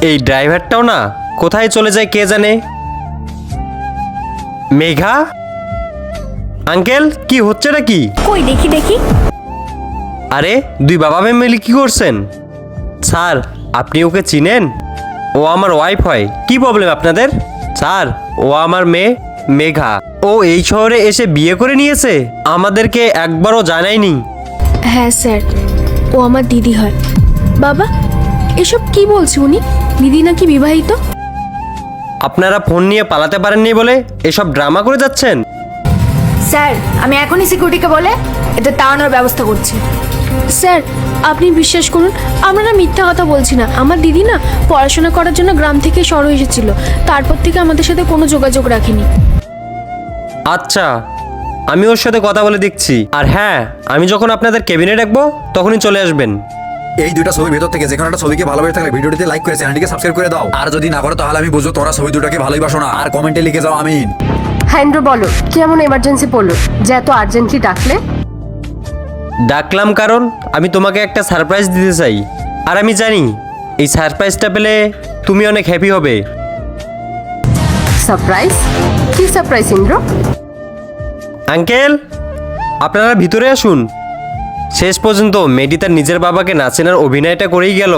এই ড্রাইভারটাও না কোথায় চলে যায় কে জানে। মেঘা আঙ্কেল, কি হচ্ছে নাকি? কই দেখি দেখি। আরে দুই বাবা মেয়ে মিলে কি করছেন? স্যার আপনি ওকে চিনেন? ও আমার ওয়াইফ হয়। কি প্রবলেম আপনাদের? স্যার ও আমার মেয়ে মেঘা। ও এই শহরে এসে বিয়ে করে নিয়েছে, আমাদেরকে একবারও জানায়নি। হ্যাঁ স্যার, ও আমার দিদি হয়। বাবা, এসব কি বলছে উনি? দিদি নাকি বিবাহিত? আপনারা ফোন নিয়ে পালাতে পারেননি বলে এসব ড্রামা করে যাচ্ছেন। স্যার, আমি এখনই সিকিউরিটিকে বলে এদের তাড়ানোর ব্যবস্থা করছি। স্যার আপনি বিশ্বাস করুন, আমরা না মিথ্যা কথা বলছি না। আমার দিদি না পড়াশোনা করার জন্য গ্রাম থেকে শহরে এসেছিল, তারপর থেকে আমাদের সাথে কোনো যোগাযোগ রাখেনি। আচ্ছা, আমি ওর সাথে কথা বলে দেখছি। আর হ্যাঁ, আমি যখন আপনাদের কেবিনে ডাকবো তখনই চলে আসবেন। এই দুইটা ছবির ভেতর থেকে যে কোনো একটা ছবিকে ভালোবেসে থাকলে ভিডিওটিতে লাইক করে চ্যানেলটিকে সাবস্ক্রাইব করে দাও। আর যদি না করো তাহলে আমি বুঝবো তোমরা ছবি দুটাকে ভালোই বাসো না। আর কমেন্টে লিখে যাও আমিন। হ্যান্ড্রো বলো, কেমন এমার্জেন্সি পড়লো যে এত আর্জেন্টলি ডাকলে? ডাকলাম কারণ আমি তোমাকে একটা সারপ্রাইজ দিতে চাই। আর আমি জানি এই সারপ্রাইজটা পেলে তুমি অনেক হ্যাপি হবে। সারপ্রাইজ? কি সারপ্রাইজ ইন্দ্র? আঙ্কেল আপনারা ভিতরে আসুন। শেষ পর্যন্ত মেয়েটি তার নিজের বাবাকে না চেনার অভিনয়টা করেই গেল।